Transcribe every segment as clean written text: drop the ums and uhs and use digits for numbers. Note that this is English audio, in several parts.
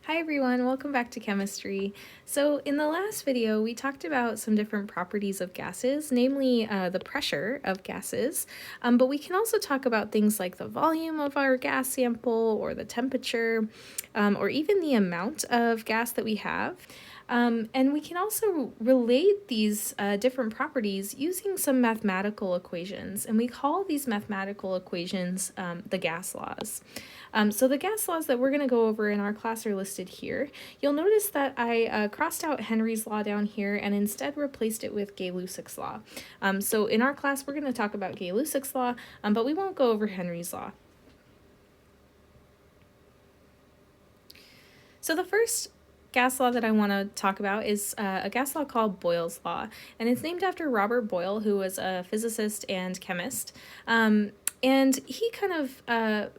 Hi everyone, welcome back to chemistry. So in the last video, we talked about some different properties of gases, namely the pressure of gases, but we can also talk about things like the volume of our gas sample or the temperature, or even the amount of gas that we have. And we can also relate these different properties using some mathematical equations, and we call these mathematical equations the gas laws. So the gas laws that we're going to go over in our class are listed here. You'll notice that I crossed out Henry's law down here and instead replaced it with Gay-Lussac's law. So in our class, we're going to talk about Gay-Lussac's law, but we won't go over Henry's law. So the first gas law that I want to talk about is a gas law called Boyle's law, and it's named after Robert Boyle, who was a physicist and chemist. And he kind of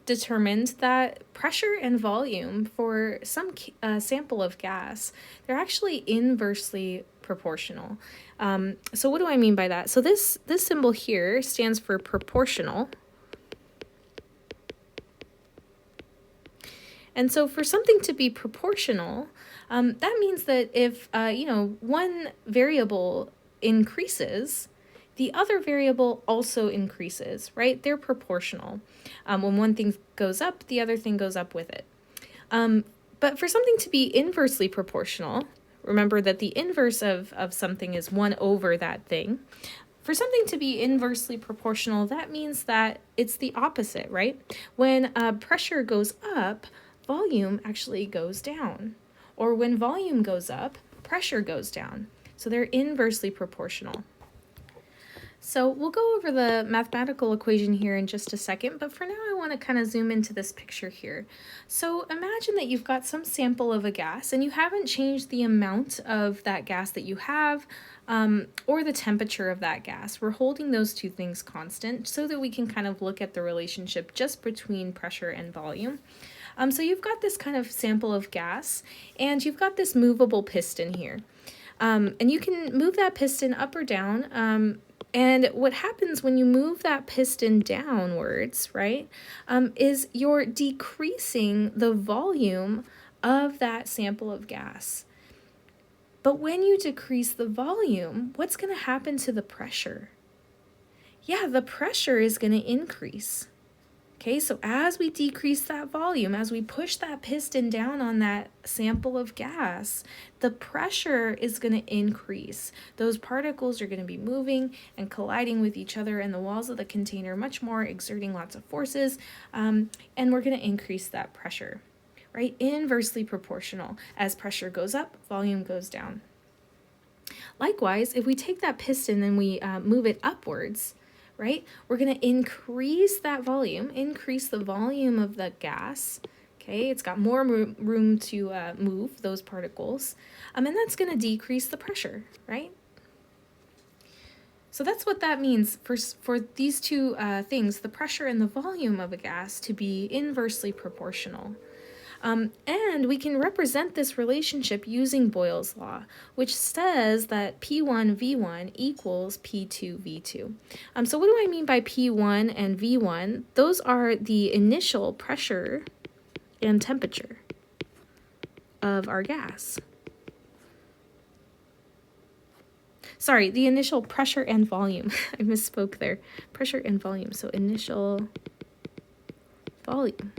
determined that pressure and volume for some sample of gas, they're actually inversely proportional. So what do I mean by that? So this symbol here stands for proportional. And so for something to be proportional, that means that if one variable increases, the other variable also increases, right? They're proportional. When one thing goes up, the other thing goes up with it. But for something to be inversely proportional, remember that the inverse of something is 1 over that thing. For something to be inversely proportional, that means that it's the opposite, right? When pressure goes up, volume actually goes down. Or when volume goes up, pressure goes down. So they're inversely proportional. So we'll go over the mathematical equation here in just a second, but for now I want to kind of zoom into this picture here. So imagine that you've got some sample of a gas and you haven't changed the amount of that gas that you have or the temperature of that gas. We're holding those two things constant so that we can kind of look at the relationship just between pressure and volume. So you've got this kind of sample of gas and you've got this movable piston here. And you can move that piston up or down. And what happens when you move that piston downwards, right, is you're decreasing the volume of that sample of gas. But when you decrease the volume, what's going to happen to the pressure? Yeah, the pressure is going to increase. Okay, so as we decrease that volume, as we push that piston down on that sample of gas, the pressure is going to increase. Those particles are going to be moving and colliding with each other in the walls of the container much more, exerting lots of forces, and we're going to increase that pressure, right? Inversely proportional. As pressure goes up, volume goes down. Likewise, if we take that piston and we move it upwards, right? We're going to increase that volume, increase the volume of the gas. Okay, it's got more room to move those particles, and that's going to decrease the pressure, right? So that's what that means for these two things, the pressure and the volume of a gas, to be inversely proportional. And we can represent this relationship using Boyle's law, which says that P1V1 equals P2V2. So what do I mean by P1 and V1? Those are the initial pressure and temperature of our gas. Sorry, the initial pressure and volume. I misspoke there. Pressure and volume. So initial volume.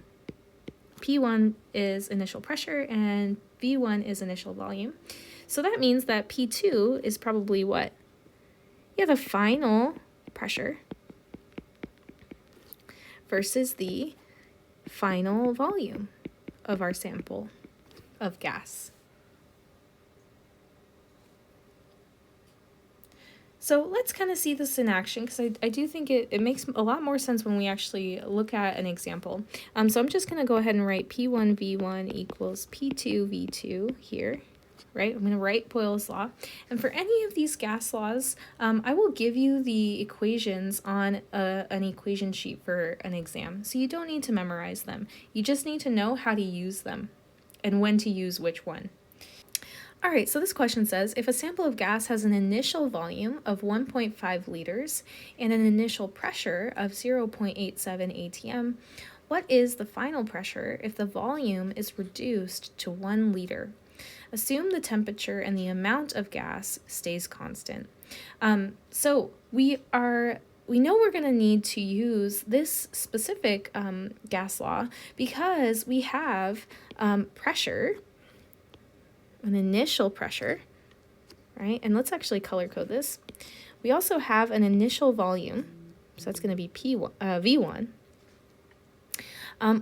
P1 is initial pressure and V1 is initial volume. So that means that P2 is probably what? Yeah, the final pressure versus the final volume of our sample of gas. So let's kind of see this in action, because I do think it makes a lot more sense when we actually look at an example. So I'm just going to go ahead and write P1V1 equals P2V2 here, right? I'm going to write Boyle's law. And for any of these gas laws, I will give you the equations on an equation sheet for an exam. So you don't need to memorize them. You just need to know how to use them and when to use which one. All right, so this question says, if a sample of gas has an initial volume of 1.5 liters and an initial pressure of 0.87 atm, what is the final pressure if the volume is reduced to 1 liter? Assume the temperature and the amount of gas stays constant. So we know we're going to need to use this specific gas law because we have pressure, an initial pressure, right? And let's actually color code this. We also have an initial volume, so that's going to be V1.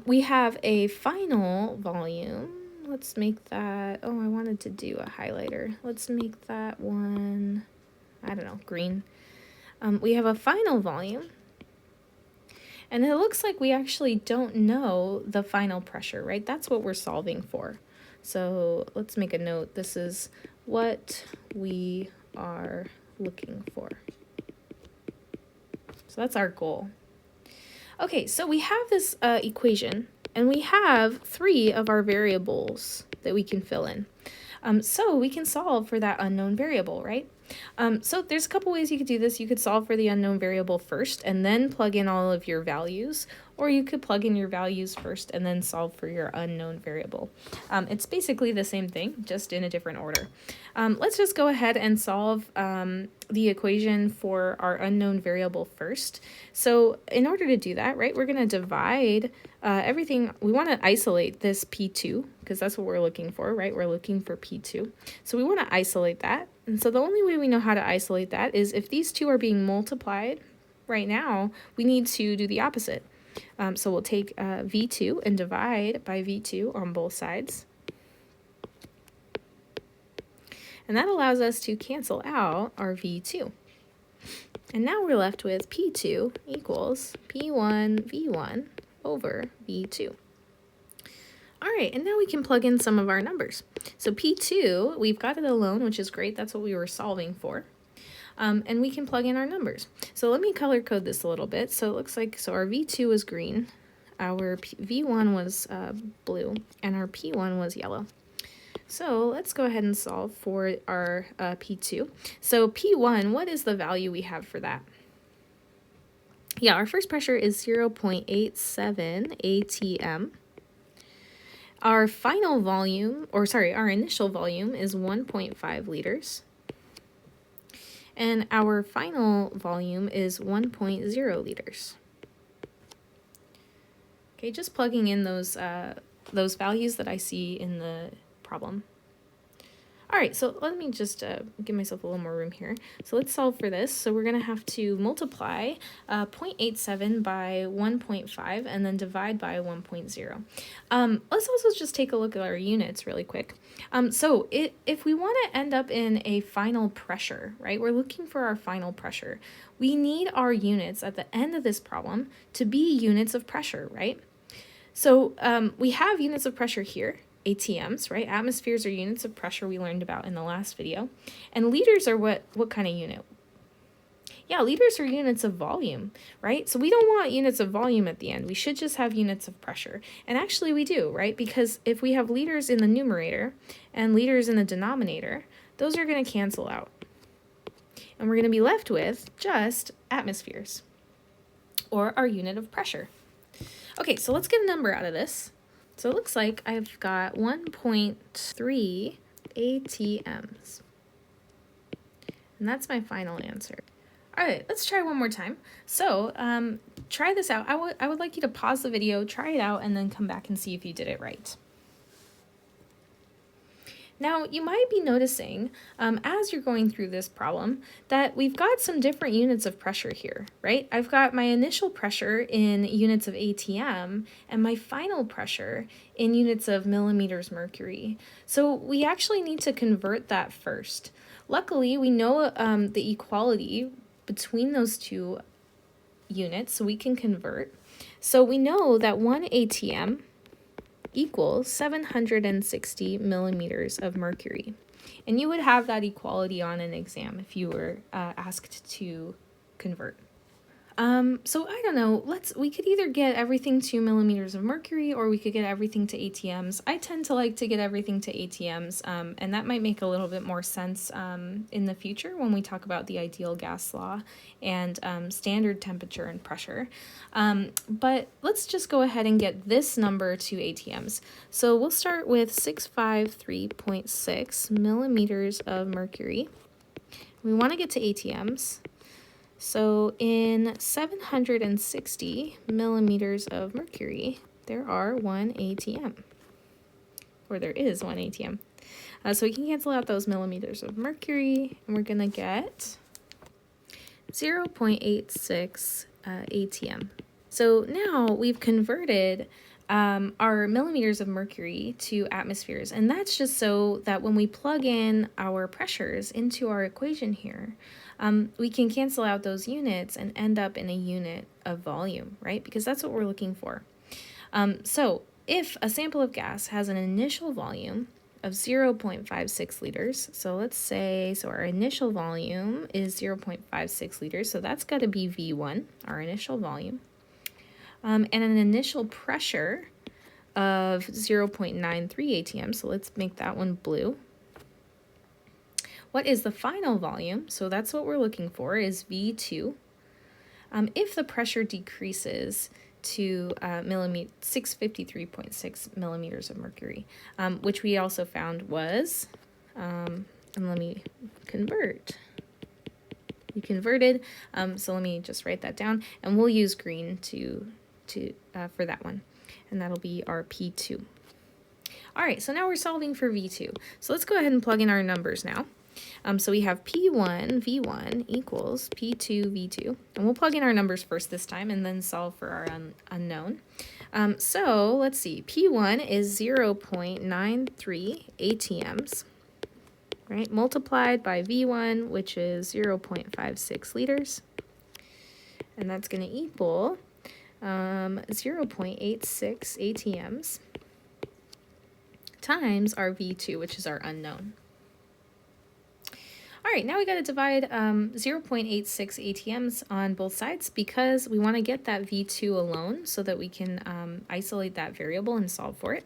We have a final volume. Let's make that, I wanted to do a highlighter. Let's make that one, I don't know, green. We have a final volume, and it looks like we actually don't know the final pressure, right? That's what we're solving for. So let's make a note. This is what we are looking for. So that's our goal. Okay, so we have this equation, and we have 3 of our variables that we can fill in. So we can solve for that unknown variable, right? So there's a couple ways you could do this. You could solve for the unknown variable first and then plug in all of your values, or you could plug in your values first and then solve for your unknown variable. It's basically the same thing, just in a different order. Let's just go ahead and solve the equation for our unknown variable first. So in order to do that, right, we're going to divide everything. We want to isolate this P2 because that's what we're looking for, right? We're looking for P2. So we want to isolate that. And so the only way we know how to isolate that is if these two are being multiplied right now, we need to do the opposite. So we'll take V2 and divide by V2 on both sides. And that allows us to cancel out our V2. And now we're left with P2 equals P1 V1 over V2. All right, and now we can plug in some of our numbers. So P2, we've got it alone, which is great. That's what we were solving for. And we can plug in our numbers. So let me color code this a little bit. So it looks like, so our V2 was green, our V1 was blue, and our P1 was yellow. So let's go ahead and solve for our P2. So P1, what is the value we have for that? Yeah, our first pressure is 0.87 atm. Our final volume, our initial volume is 1.5 liters. And our final volume is 1.0 liters. Okay, just plugging in those values that I see in the problem. All right, so let me just give myself a little more room here. So let's solve for this. So we're going to have to multiply 0.87 by 1.5 and then divide by 1.0. Let's also just take a look at our units really quick. So if we want to end up in a final pressure, right, we're looking for our final pressure. We need our units at the end of this problem to be units of pressure, right? So we have units of pressure here. ATMs, right? Atmospheres are units of pressure we learned about in the last video. And liters are what kind of unit? Yeah, liters are units of volume, right? So we don't want units of volume at the end. We should just have units of pressure. And actually we do, right? Because if we have liters in the numerator and liters in the denominator, those are going to cancel out. And we're going to be left with just atmospheres, or our unit of pressure. Okay, so let's get a number out of this. So it looks like I've got 1.3 ATMs. And that's my final answer. All right, let's try one more time. So try this out. I would like you to pause the video, try it out, and then come back and see if you did it right. Now, you might be noticing, as you're going through this problem, that we've got some different units of pressure here, right? I've got my initial pressure in units of ATM and my final pressure in units of millimeters mercury. So we actually need to convert that first. Luckily, we know the equality between those two units, so we can convert. So we know that 1 ATM equals 760 millimeters of mercury. And you would have that equality on an exam if you were asked to convert. So I don't know, we could either get everything to millimeters of mercury or we could get everything to ATMs. I tend to like to get everything to ATMs, and that might make a little bit more sense in the future when we talk about the ideal gas law and standard temperature and pressure. But let's just go ahead and get this number to ATMs. So we'll start with 653.6 millimeters of mercury. We want to get to ATMs. So in 760 millimeters of mercury, there are one ATM, or there is one ATM. So we can cancel out those millimeters of mercury, and we're going to get 0.86 ATM. So now we've converted our millimeters of mercury to atmospheres, and that's just so that when we plug in our pressures into our equation here, we can cancel out those units and end up in a unit of volume, right? Because that's what we're looking for. So if a sample of gas has an initial volume of 0.56 liters, so let's say, so our initial volume is 0.56 liters, so that's got to be V1, our initial volume, and an initial pressure of 0.93 atm, so let's make that one blue. What is the final volume? So that's what we're looking for, is V2. If the pressure decreases to 653.6 millimeters of mercury, which we also found was, and let me convert. We converted, so let me just write that down, and we'll use green for that one, and that'll be our P2. All right, so now we're solving for V2. So let's go ahead and plug in our numbers now. So we have P1 V1 equals P2 V2, and we'll plug in our numbers first this time and then solve for our unknown. So let's see, P1 is 0.93 ATMs, right, multiplied by V1, which is 0.56 liters, and that's going to equal 0.86 ATMs times our V2, which is our unknown. All right, now we got to divide 0.86 ATMs on both sides because we want to get that V2 alone so that we can isolate that variable and solve for it.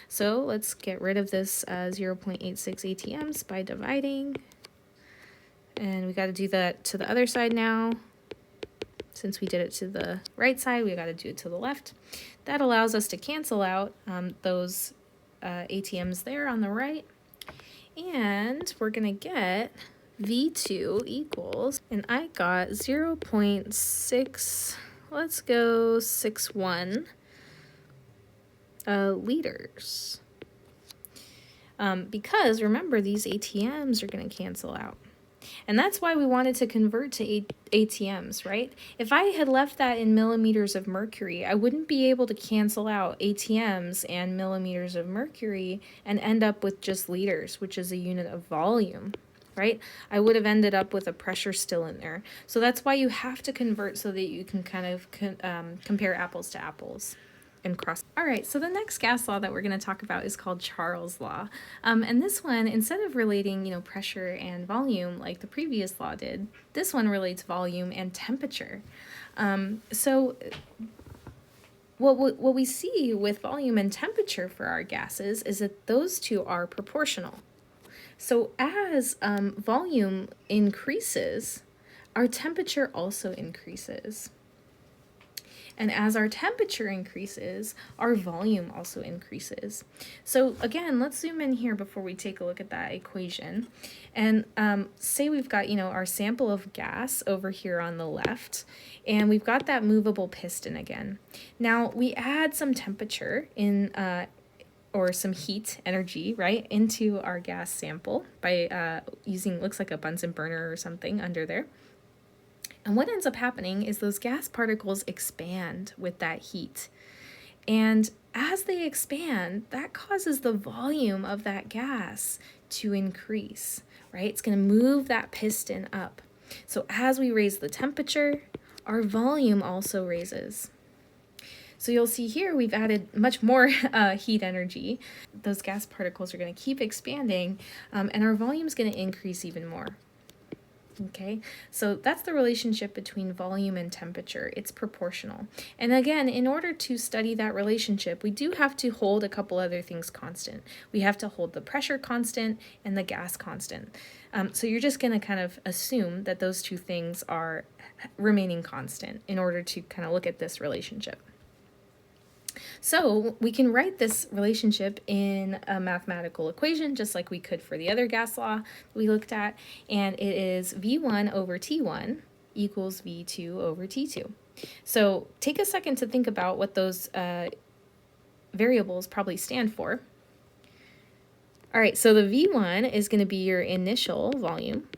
So let's get rid of this 0.86 ATMs by dividing. And we got to do that to the other side now. Since we did it to the right side, we got to do it to the left. That allows us to cancel out those ATMs there on the right. And we're going to get V2 equals, and I got 0.6, let's go 61 liters. Because remember, these ATMs are going to cancel out. And that's why we wanted to convert to ATMs, right? If I had left that in millimeters of mercury, I wouldn't be able to cancel out ATMs and millimeters of mercury and end up with just liters, which is a unit of volume, right? I would have ended up with a pressure still in there. So that's why you have to convert so that you can kind of compare apples to apples and cross. All right, so the next gas law that we're going to talk about is called Charles' law. And this one, instead of relating, pressure and volume like the previous law did, this one relates volume and temperature. So what we see with volume and temperature for our gases is that those two are proportional. So as volume increases, our temperature also increases. And as our temperature increases, our volume also increases. So again, let's zoom in here before we take a look at that equation. And say we've got, our sample of gas over here on the left, and we've got that movable piston again. Now we add some temperature or some heat energy, right, into our gas sample by using, looks like a Bunsen burner or something under there. And what ends up happening is those gas particles expand with that heat. And as they expand, that causes the volume of that gas to increase, right? It's going to move that piston up. So as we raise the temperature, our volume also raises. So you'll see here we've added much more heat energy. Those gas particles are going to keep expanding, and our volume is going to increase even more. Okay, so that's the relationship between volume and temperature. It's proportional. And again, in order to study that relationship, we do have to hold a couple other things constant. We have to hold the pressure constant and the gas constant. So you're just going to kind of assume that those two things are remaining constant in order to kind of look at this relationship. So we can write this relationship in a mathematical equation, just like we could for the other gas law we looked at, and it is V1 over T1 equals V2 over T2. So take a second to think about what those variables probably stand for. All right, so the V1 is going to be your initial volume,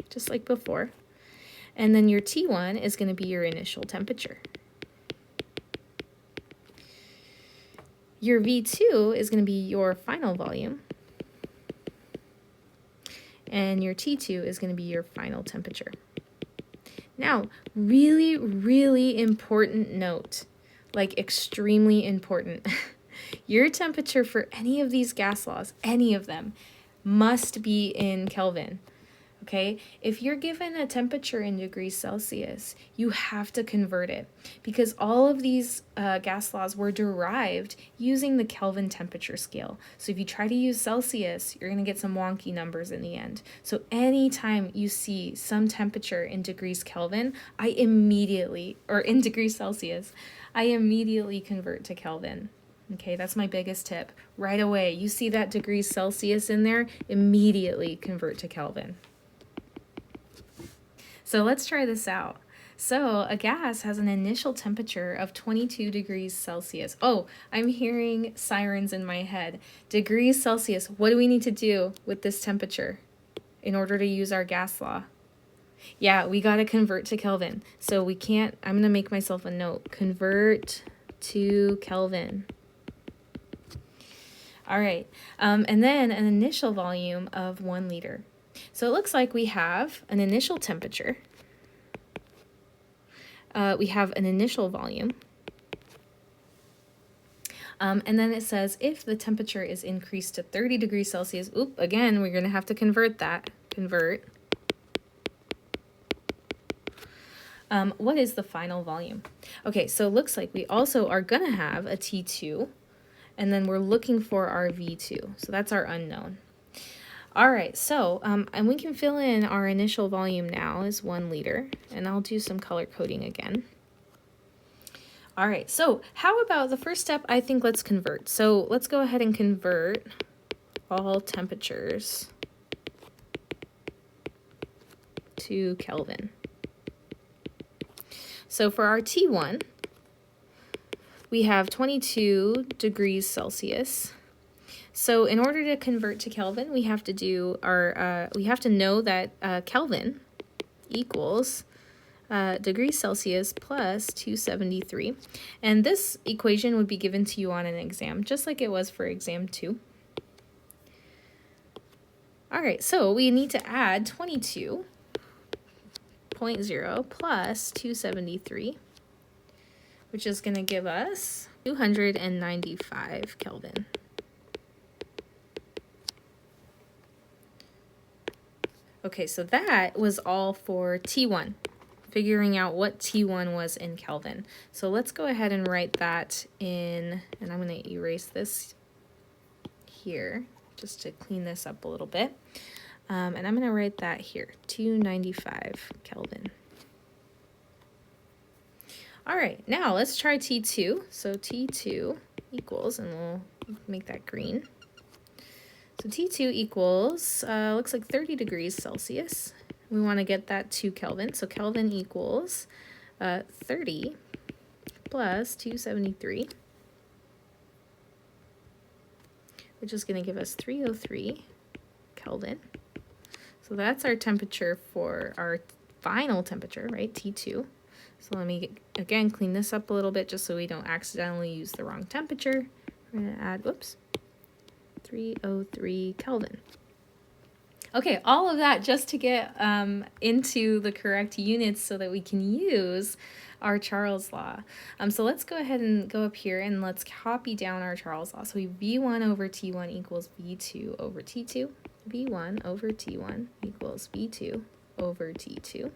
just like before, and then your T1 is going to be your initial temperature. Your V2 is going to be your final volume, and your T2 is going to be your final temperature. Now, really, really important note, like extremely important. Your temperature for any of these gas laws, any of them, must be in Kelvin. Okay, if you're given a temperature in degrees Celsius, you have to convert it because all of these gas laws were derived using the Kelvin temperature scale. So if you try to use Celsius, you're going to get some wonky numbers in the end. So anytime you see some temperature in degrees Kelvin, in degrees Celsius, I immediately convert to Kelvin. Okay, that's my biggest tip. Right away, you see that degrees Celsius in there, immediately convert to Kelvin. So let's try this out. So a gas has an initial temperature of 22 degrees Celsius. Oh, I'm hearing sirens in my head. Degrees Celsius, what do we need to do with this temperature in order to use our gas law? Yeah, we got to convert to Kelvin. So we can't, I'm going to make myself a note. Convert to Kelvin. All right, and then an initial volume of 1 liter. So it looks like we have an initial temperature, we have an initial volume, and then it says if the temperature is increased to 30 degrees Celsius, again, we're going to have to convert that, what is the final volume? Okay, so it looks like we also are going to have a T2, and then we're looking for our V2, so that's our unknown. All right, so, and we can fill in our initial volume now is 1 liter, and I'll do some color coding again. All right, so how about the first step? I think let's convert. So let's go ahead and convert all temperatures to Kelvin. So for our T1, we have 22 degrees Celsius. So in order to convert to Kelvin, we have to do we have to know that Kelvin equals degrees Celsius plus 273. And this equation would be given to you on an exam, just like it was for exam 2. All right, so we need to add 22.0 plus 273, which is going to give us 295 Kelvin. Okay, so that was all for T1, figuring out what T1 was in Kelvin. So let's go ahead and write that in, and I'm going to erase this here just to clean this up a little bit. And I'm going to write that here, 295 Kelvin. All right, now let's try T2. So T2 equals, and we'll make that green. So T2 equals, looks like 30 degrees Celsius. We want to get that to Kelvin. So Kelvin equals 30 plus 273, which is going to give us 303 Kelvin. So that's our temperature for our final temperature, right, T2. So let me, again, clean this up a little bit just so we don't accidentally use the wrong temperature. We're going to add, 303 Kelvin. Okay, all of that just to get into the correct units so that we can use our Charles law. So let's go ahead and go up here and let's copy down our Charles law. So we V1 over T1 equals V2 over T2. V1 over T1 equals V2 over T2.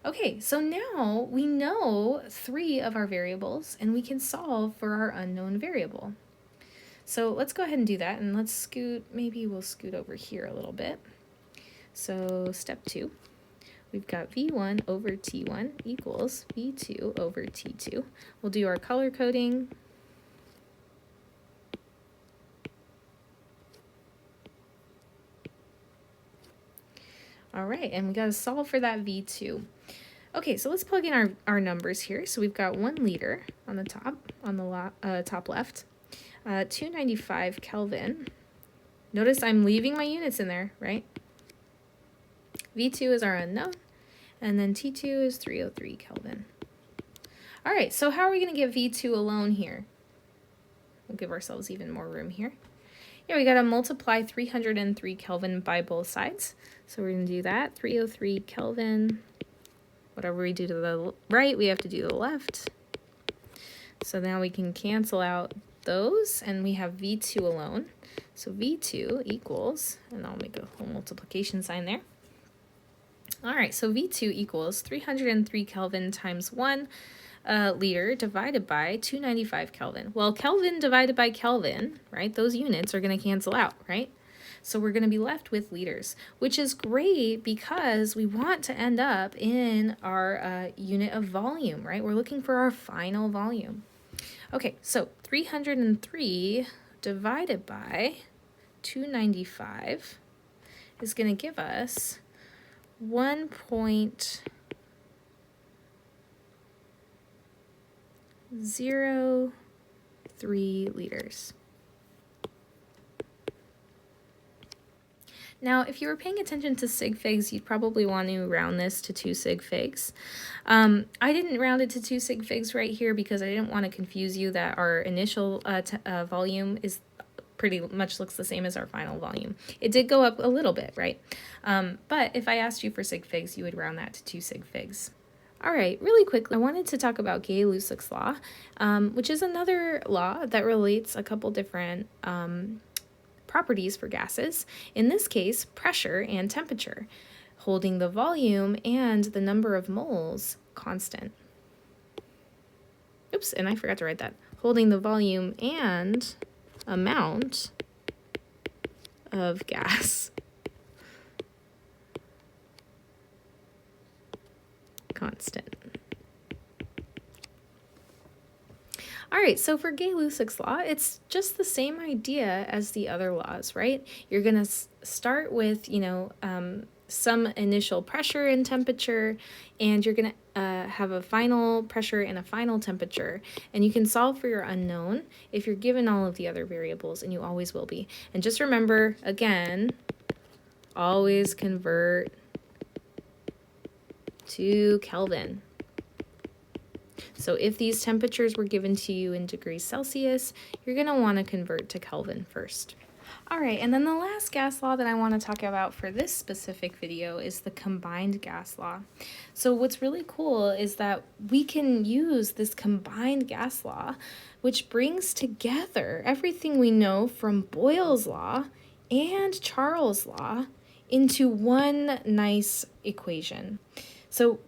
Okay, so now we know 3 of our variables and we can solve for our unknown variable. So let's go ahead and do that, and let's scoot, maybe we'll scoot over here a little bit. So step 2, we've got V1 over T1 equals V2 over T2. We'll do our color coding. All right, and we got to solve for that V2. Okay, so let's plug in our numbers here. So we've got 1 liter on the top left, 295 Kelvin. Notice I'm leaving my units in there, right? V2 is our unknown, and then T2 is 303 Kelvin. All right, so how are we going to get V2 alone here? We'll give ourselves even more room here. Yeah, we got to multiply 303 Kelvin by both sides. So we're going to do that, 303 Kelvin. Whatever we do to the right, we have to do to the left. So now we can cancel out those, and we have V2 alone. So V2 equals, and I'll make a whole multiplication sign there. All right, so V2 equals 303 Kelvin times 1 liter divided by 295 Kelvin. Well, Kelvin divided by Kelvin, right? Those units are going to cancel out, right? So we're going to be left with liters, which is great because we want to end up in our unit of volume, right? We're looking for our final volume. Okay, so 303 divided by 295 is going to give us 1.03 liters. Now, if you were paying attention to sig figs, you'd probably want to round this to 2 sig figs. I didn't round it to 2 sig figs right here because I didn't want to confuse you that our initial volume is pretty much looks the same as our final volume. It did go up a little bit, right? But if I asked you for sig figs, you would round that to 2 sig figs. All right, really quickly, I wanted to talk about Gay-Lussac's law, which is another law that relates a couple different properties for gases, in this case, pressure and temperature, holding the volume and the number of moles constant. Oops, and I forgot to write that. Holding the volume and amount of gas constant. All right, so for Gay-Lussac's law, it's just the same idea as the other laws, right? You're going to start with, some initial pressure and temperature, and you're going to have a final pressure and a final temperature, and you can solve for your unknown if you're given all of the other variables, and you always will be. And just remember, again, always convert to Kelvin. So if these temperatures were given to you in degrees Celsius, you're going to want to convert to Kelvin first. All right, and then the last gas law that I want to talk about for this specific video is the combined gas law. So what's really cool is that we can use this combined gas law, which brings together everything we know from Boyle's law and Charles' law into one nice equation. So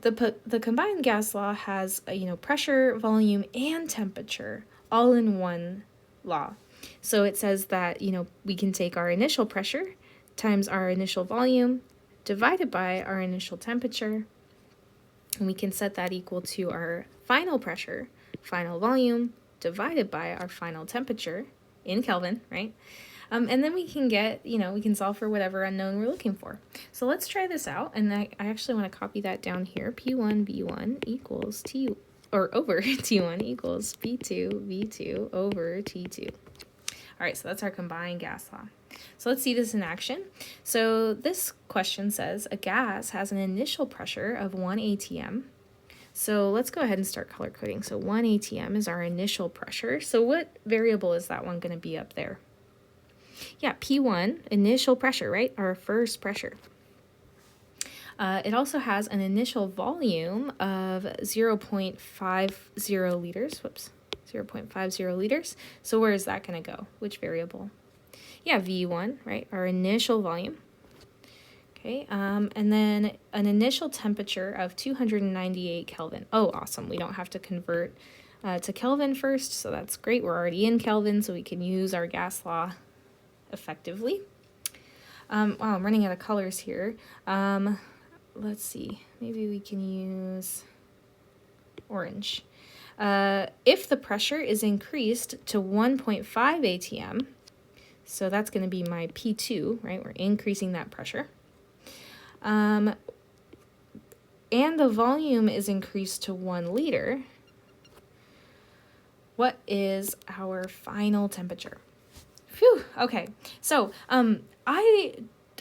the combined gas law has pressure, volume, and temperature all in one law. So it says that we can take our initial pressure times our initial volume divided by our initial temperature, and we can set that equal to our final pressure, final volume divided by our final temperature in Kelvin, right? And then we can get, we can solve for whatever unknown we're looking for. So let's try this out. And I actually want to copy that down here. P1 V1 equals over T1 equals P2 V2 over T2. All right, so that's our combined gas law. So let's see this in action. So this question says a gas has an initial pressure of 1 atm. So let's go ahead and start color coding. So 1 atm is our initial pressure. So what variable is that one going to be up there? Yeah, P1, initial pressure, right? Our first pressure. It also has an initial volume of 0.50 liters. Whoops, 0.50 liters. So where is that going to go? Which variable? Yeah, V1, right? Our initial volume. Okay, and then an initial temperature of 298 Kelvin. Oh, awesome. We don't have to convert to Kelvin first, so that's great. We're already in Kelvin, so we can use our gas law effectively. Wow, I'm running out of colors here. Let's see. Maybe we can use orange. If the pressure is increased to 1.5 atm, so that's going to be my P2, right? We're increasing that pressure. And the volume is increased to 1 liter. What is our final temperature? Phew, okay. So,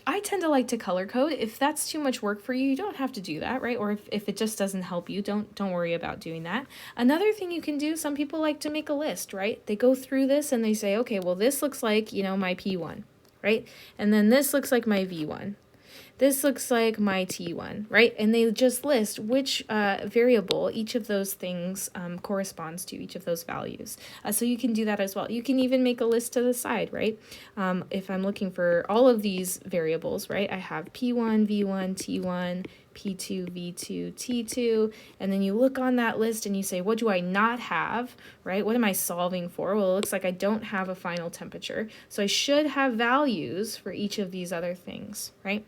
I tend to like to color code. If that's too much work for you, you don't have to do that, right? Or if it just doesn't help you, don't worry about doing that. Another thing you can do, some people like to make a list, right? They go through this and they say, okay, well, this looks like, my P1, right? And then this looks like my V1. This looks like my T1, right? And they just list which variable each of those things corresponds to, each of those values. So you can do that as well. You can even make a list to the side, right? If I'm looking for all of these variables, right? I have P1, V1, T1, P2, V2, T2, and then you look on that list and you say, what do I not have, right? What am I solving for? Well, it looks like I don't have a final temperature, so I should have values for each of these other things, right?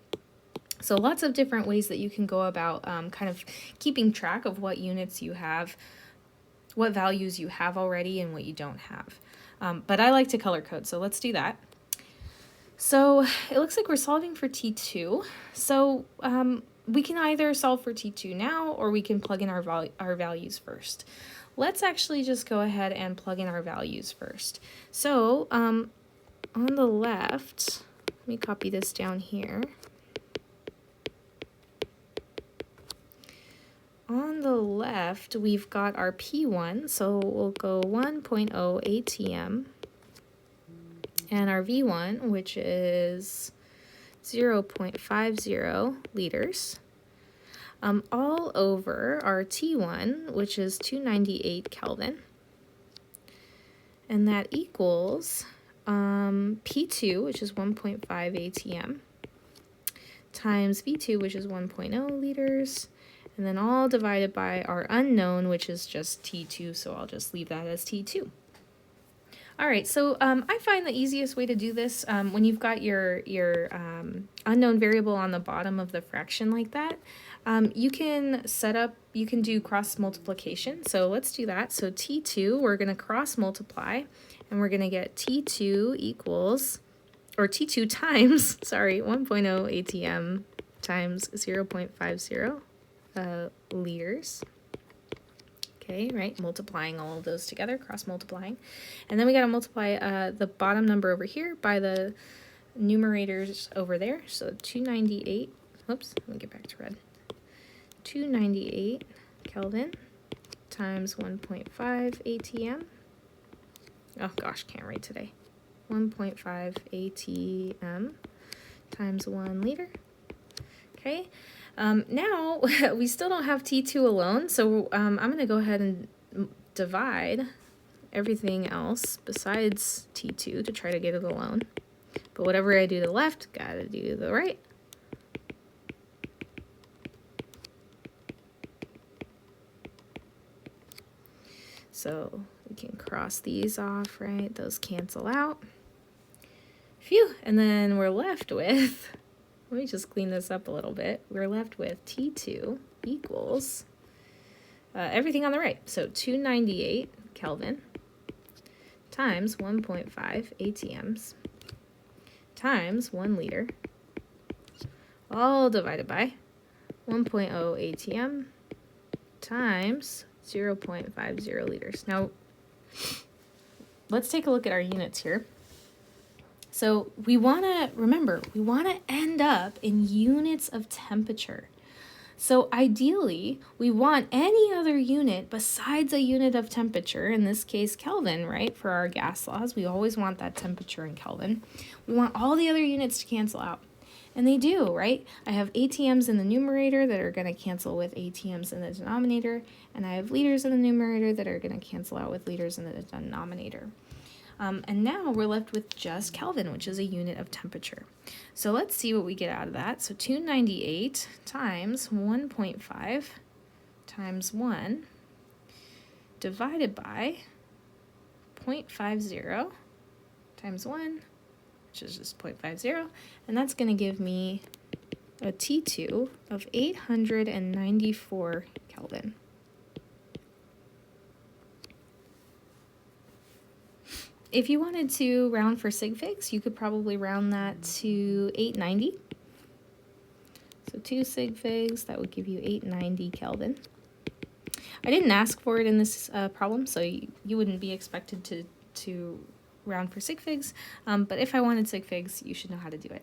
So lots of different ways that you can go about kind of keeping track of what units you have, what values you have already, and what you don't have. But I like to color code, so let's do that. So it looks like we're solving for T2. So we can either solve for T2 now, or we can plug in our values first. Let's actually just go ahead and plug in our values first. So on the left, let me copy this down here. On the left, we've got our P1, so we'll go 1.0 atm, and our V1, which is 0.50 liters, all over our T1, which is 298 Kelvin, and that equals P2, which is 1.5 atm, times V2, which is 1.0 liters, and then all divided by our unknown, which is just T2, so I'll just leave that as T2. All right, so I find the easiest way to do this, when you've got your unknown variable on the bottom of the fraction like that, you can do cross multiplication. So let's do that. So T2, we're going to cross multiply, and we're going to get T2 equals, or T2 times, sorry, 1.0 atm times 0.50 liters. Okay, right, multiplying all of those together, cross multiplying. And then we got to multiply the bottom number over here by the numerators over there. So 298, oops, let me get back to red. 298 Kelvin times 1.5 atm. Oh gosh, can't write today. 1.5 atm times 1 liter. Okay. Now, we still don't have T2 alone, so I'm going to go ahead and divide everything else besides T2 to try to get it alone. But whatever I do to the left, gotta do to the right. So we can cross these off, right? Those cancel out. Phew, and then we're left with... Let me just clean this up a little bit. We're left with T2 equals everything on the right. So 298 Kelvin times 1.5 atms times 1 liter, all divided by 1.0 atm times 0.50 liters. Now, let's take a look at our units here. So we want to, remember, we want to end up in units of temperature. So ideally, we want any other unit besides a unit of temperature, in this case Kelvin, right? For our gas laws, we always want that temperature in Kelvin. We want all the other units to cancel out. And they do, right? I have ATMs in the numerator that are going to cancel with ATMs in the denominator, and I have liters in the numerator that are going to cancel out with liters in the denominator. And now we're left with just Kelvin, which is a unit of temperature. So let's see what we get out of that. So 298 times 1.5 times 1 divided by 0.50 times 1, which is just 0.50, and that's going to give me a T2 of 894 Kelvin. If you wanted to round for sig figs, you could probably round that to 890. So 2 sig figs, that would give you 890 Kelvin. I didn't ask for it in this problem, so you wouldn't be expected to round for sig figs, but if I wanted sig figs, you should know how to do it.